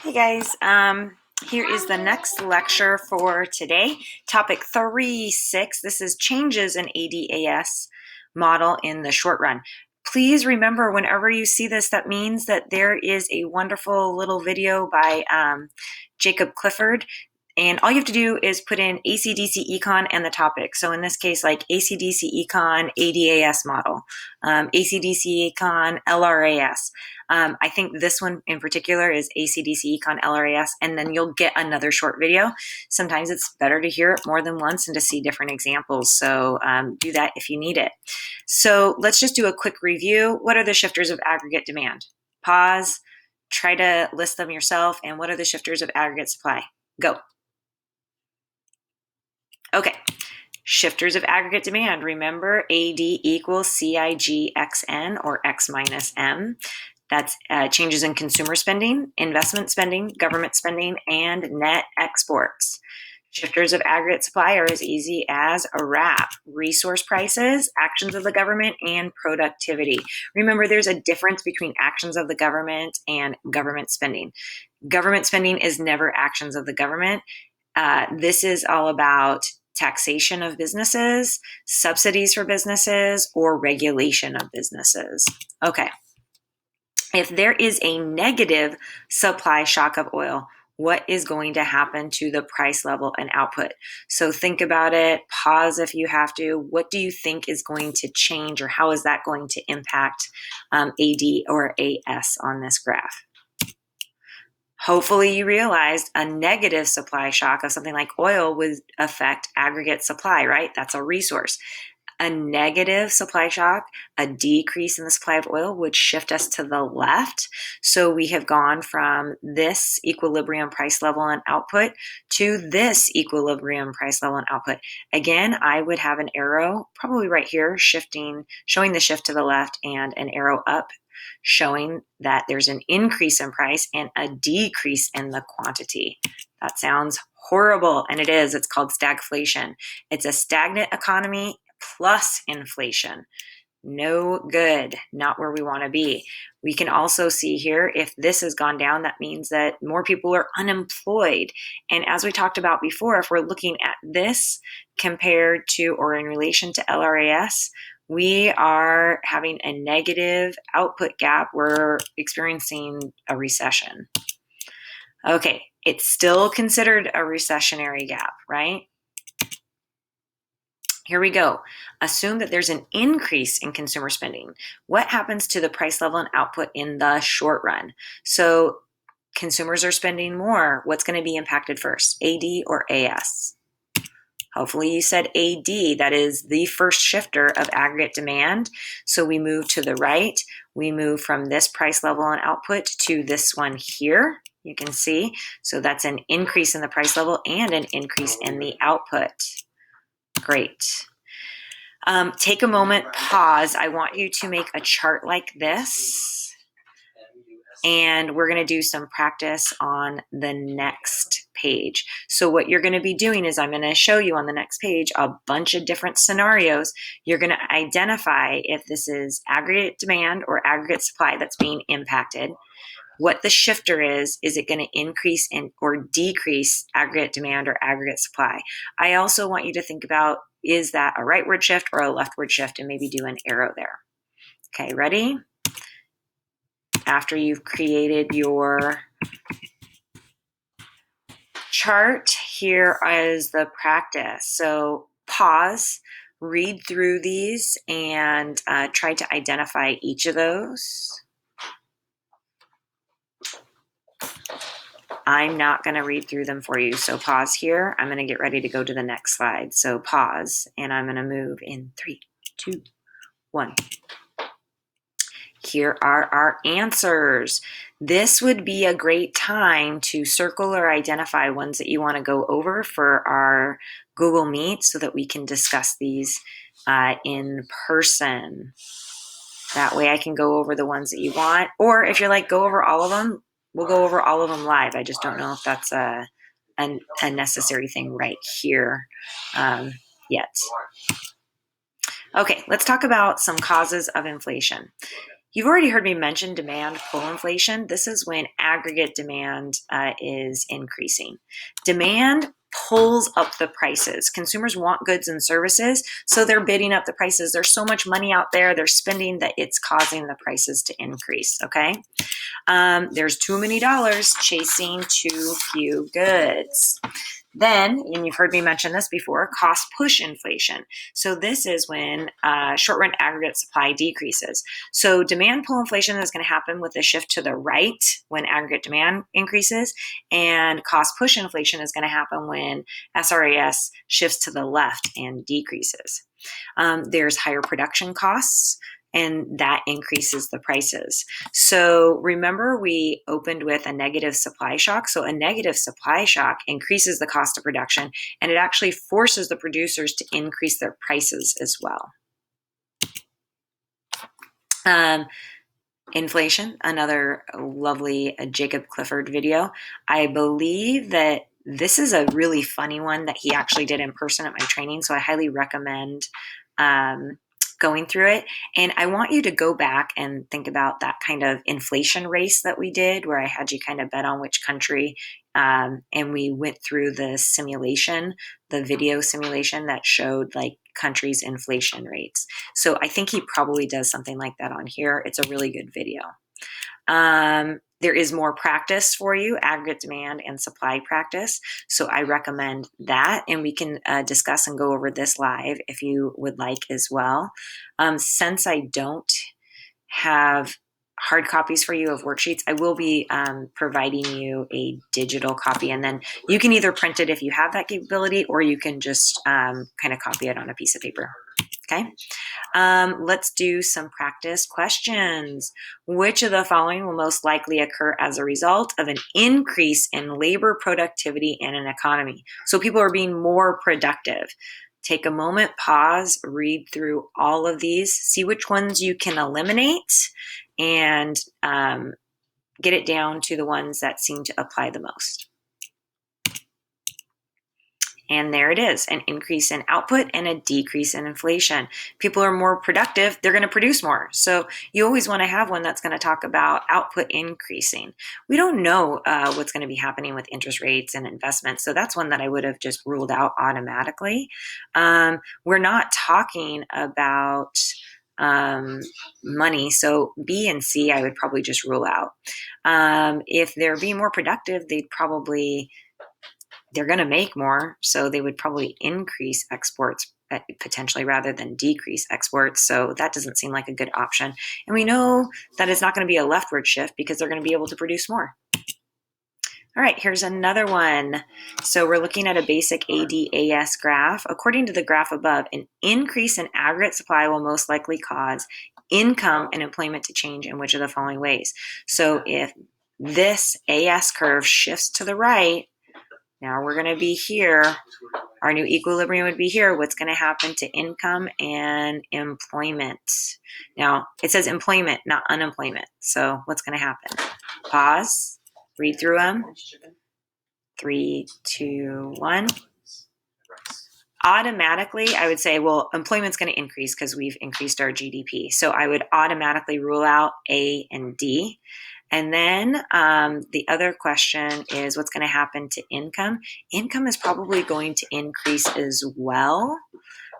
Hey guys, here is the next lecture for today. Topic 3.6. This is changes in ADAS model in the short run. Please remember, whenever you see this, that means that there is a wonderful little video by Jacob Clifford. And all you have to do is put in AC/DC Econ and the topic. So in this case, like AC/DC Econ ADAS model, AC/DC Econ LRAS. I think this one in particular is AC/DC Econ LRAS, and then you'll get another short video. Sometimes it's better to hear it more than once and to see different examples. So do that if you need it. So let's just do a quick review. What are the shifters of aggregate demand? Pause, try to list them yourself, and what are the shifters of aggregate supply? Go. Okay, shifters of aggregate demand. Remember, AD equals CIGXN, or X minus M. That's changes in consumer spending, investment spending, government spending, and net exports. Shifters of aggregate supply are as easy as a wrap: resource prices, actions of the government, and productivity. Remember, there's a difference between actions of the government and government spending. Government spending is never actions of the government. This is all about taxation of businesses, subsidies for businesses, or regulation of businesses. Okay. If there is a negative supply shock of oil, what is going to happen to the price level and output? So think about it, pause if you have to. What do you think is going to change, or how is that going to impact AD or AS on this graph? Hopefully you realized a negative supply shock of something like oil would affect aggregate supply, right? That's a resource. A negative supply shock, a decrease in the supply of oil, would shift us to the left. So we have gone from this equilibrium price level and output to this equilibrium price level and output. Again, I would have an arrow probably right here showing the shift to the left, and an arrow up showing that there's an increase in price and a decrease in the quantity. That sounds horrible, and it is. It's called stagflation. It's a stagnant economy plus inflation. No good, not where we want to be. We can also see here, if this has gone down, that means that more people are unemployed. And as we talked about before, if we're looking at this compared to or in relation to LRAS, we are having a negative output gap. We're experiencing a recession. Okay, it's still considered a recessionary gap, right? Here we go. Assume that there's an increase in consumer spending. What happens to the price level and output in the short run? So consumers are spending more. What's going to be impacted first, AD or AS? Hopefully you said AD. That is the first shifter of aggregate demand. So we move to the right. We move from this price level and output to this one here. You can see. So that's an increase in the price level and an increase in the output. Great. Take a moment, pause. I want you to make a chart like this. And we're going to do some practice on the next page. So what you're going to be doing is I'm going to show you on the next page a bunch of different scenarios. You're going to identify if this is aggregate demand or aggregate supply that's being impacted. What the shifter is it going to increase or decrease aggregate demand or aggregate supply? I also want you to think about, is that a rightward shift or a leftward shift, and maybe do an arrow there. Okay, ready? After you've created your chart, here is the practice. So pause, read through these, and try to identify each of those. I'm not going to read through them for you, so pause here. I'm going to get ready to go to the next slide. So pause, and I'm going to move in 3, 2, 1. Here are our answers. This would be a great time to circle or identify ones that you want to go over for our Google Meet so that we can discuss these in person. That way I can go over the ones that you want. Or if you're like, go over all of them, we'll go over all of them live. I just don't know if that's a necessary thing right here yet. Okay, let's talk about some causes of inflation. You've already heard me mention demand pull inflation. This is when aggregate demand is increasing. Demand pulls up the prices. Consumers want goods and services, so they're bidding up the prices. There's so much money out there, they're spending, that it's causing the prices to increase, okay? There's too many dollars chasing too few goods. Then, and you've heard me mention this before, cost push inflation. So this is when short run aggregate supply decreases. So demand pull inflation is going to happen with a shift to the right when aggregate demand increases, and cost push inflation is going to happen when SRAS shifts to the left and decreases. There's higher production costs, and that increases the prices. So remember, we opened with a negative supply shock. So a negative supply shock increases the cost of production, and it actually forces the producers to increase their prices as well. Inflation, another lovely Jacob Clifford video. I believe that this is a really funny one that he actually did in person at my training, so I highly recommend going through it. And I want you to go back and think about that kind of inflation race that we did, where I had you kind of bet on which country, and we went through the simulation, the video simulation that showed like countries' inflation rates. So I think he probably does something like that on here. It's a really good video. There is more practice for you, aggregate demand and supply practice. So I recommend that, and we can discuss and go over this live if you would like as well. Since I don't have hard copies for you of worksheets, I will be providing you a digital copy, and then you can either print it if you have that capability, or you can just kind of copy it on a piece of paper. Okay, let's do some practice questions. Which of the following will most likely occur as a result of an increase in labor productivity in an economy? So people are being more productive. Take a moment, pause, read through all of these, see which ones you can eliminate, and get it down to the ones that seem to apply the most. And there it is, an increase in output and a decrease in inflation. People are more productive, they're going to produce more. So you always want to have one that's going to talk about output increasing. We don't know what's going to be happening with interest rates and investments, so that's one that I would have just ruled out automatically. We're not talking about money, so B and C I would probably just rule out. If they're being more productive, they're going to make more, so they would probably increase exports potentially rather than decrease exports. So that doesn't seem like a good option. And we know that it's not going to be a leftward shift because they're going to be able to produce more. All right, here's another one. So we're looking at a basic ADAS graph. According to the graph above, an increase in aggregate supply will most likely cause income and employment to change in which of the following ways? So if this AS curve shifts to the right, now we're going to be here. Our new equilibrium would be here. What's going to happen to income and employment? Now, it says employment, not unemployment. So what's going to happen? Pause. Read through them. 3, 2, 1. Automatically, I would say, well, employment's going to increase because we've increased our GDP. So I would automatically rule out A and D. And then the other question is what's going to happen to income? Income is probably going to increase as well.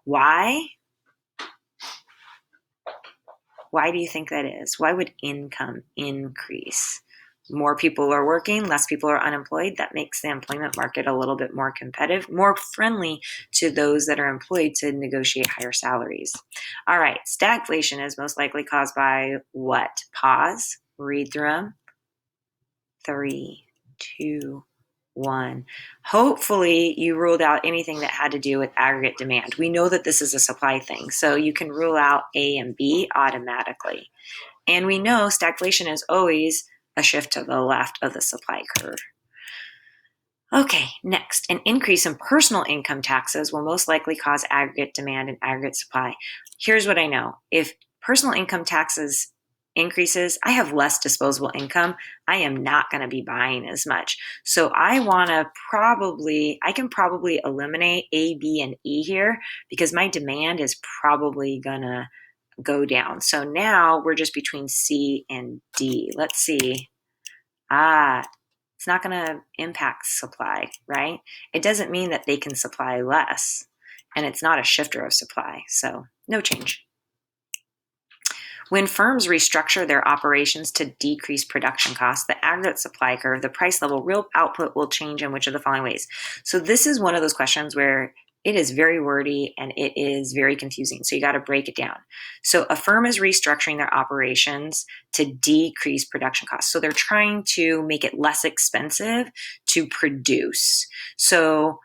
Why? Why do you think that is? Why would income increase? More people are working, less people are unemployed. That makes the employment market a little bit more competitive, more friendly to those that are employed to negotiate higher salaries. All right, stagflation is most likely caused by what? Pause. Read through them. 3, 2, 1. Hopefully you ruled out anything that had to do with aggregate demand. We know that this is a supply thing, so you can rule out A and B automatically. And we know stagflation is always a shift to the left of the supply curve. Okay, next, an increase in personal income taxes will most likely cause aggregate demand and aggregate supply. Here's what I know. If personal income taxes increases, I have less disposable income. I am not going to be buying as much. So I can probably eliminate A, B, and E here because my demand is probably going to go down. So now we're just between C and D. Let's see. It's not going to impact supply, right? It doesn't mean that they can supply less, and it's not a shifter of supply, so no change. When firms restructure their operations to decrease production costs, the aggregate supply curve, the price level, real output will change in which of the following ways? So this is one of those questions where it is very wordy and it is very confusing. So you got to break it down. So a firm is restructuring their operations to decrease production costs. So they're trying to make it less expensive to produce. So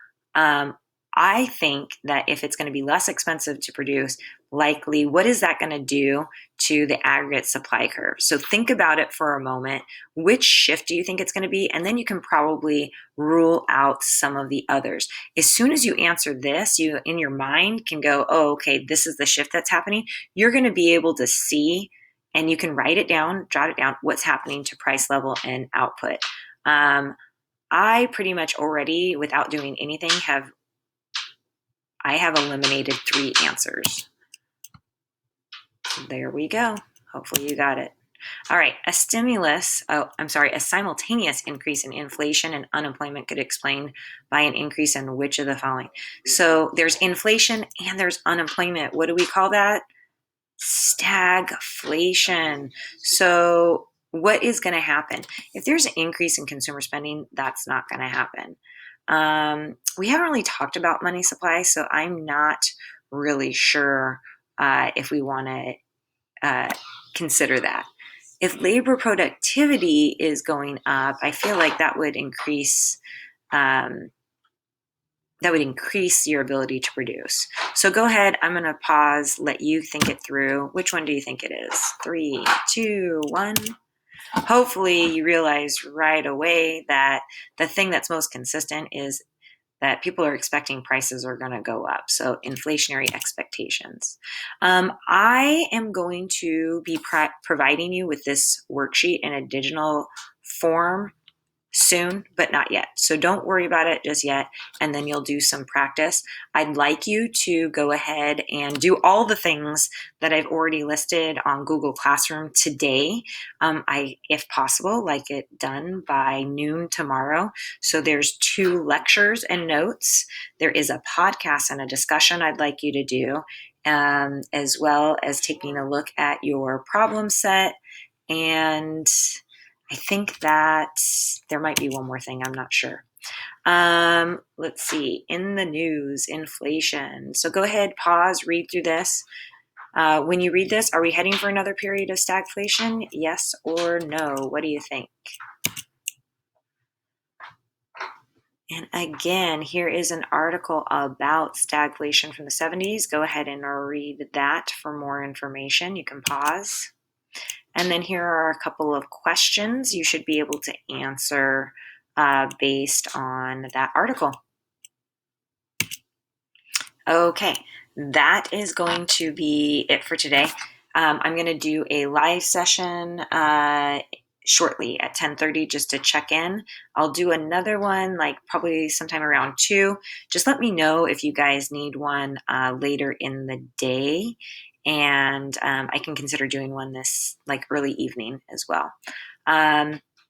I think that if it's going to be less expensive to produce, likely what is that going to do to the aggregate supply curve? So think about it for a moment. Which shift do you think it's going to be? And then you can probably rule out some of the others. As soon as you answer this, you in your mind can go, oh, okay, this is the shift that's happening. You're going to be able to see, and you can write it down, jot it down, what's happening to price level and output. I pretty much already, without doing anything, have eliminated 3 answers. There we go. Hopefully you got it. All right, a simultaneous increase in inflation and unemployment could explain by an increase in which of the following? So there's inflation and there's unemployment. What do we call that? Stagflation. So what is going to happen? If there's an increase in consumer spending, that's not going to happen. We haven't really talked about money supply, so I'm not really sure if we want to consider that. If labor productivity is going up, I feel like that would increase your ability to produce. So go ahead. I'm going to pause, let you think it through. Which one do you think it is? 3, 2, 1. Hopefully you realize right away that the thing that's most consistent is that people are expecting prices are going to go up. So inflationary expectations. I am going to be providing you with this worksheet in a digital form soon, but not yet. So don't worry about it just yet. And then you'll do some practice. I'd like you to go ahead and do all the things that I've already listed on Google Classroom today. If possible, like it done by noon tomorrow. So there's 2 lectures and notes. There is a podcast and a discussion I'd like you to do, as well as taking a look at your problem set. And I think that there might be one more thing. I'm not sure. Let's see. In the news, inflation. So go ahead, pause, read through this. When you read this, are we heading for another period of stagflation? Yes or no? What do you think? And again, here is an article about stagflation from the 70s. Go ahead and read that for more information. You can pause. And then here are a couple of questions you should be able to answer based on that article. Okay, that is going to be it for today. I'm going to do a live session shortly at 10:30 just to check in. I'll do another one like probably sometime around 2. Just let me know if you guys need one later in the day. And I can consider doing one this like early evening as well.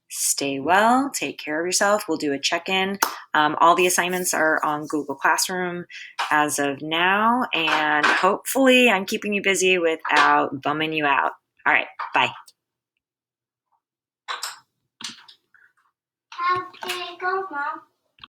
Stay well, take care of yourself. We'll do a check-in. All the assignments are on Google Classroom as of now, and hopefully I'm keeping you busy without bumming you out. All right, bye. Okay, go, Mom.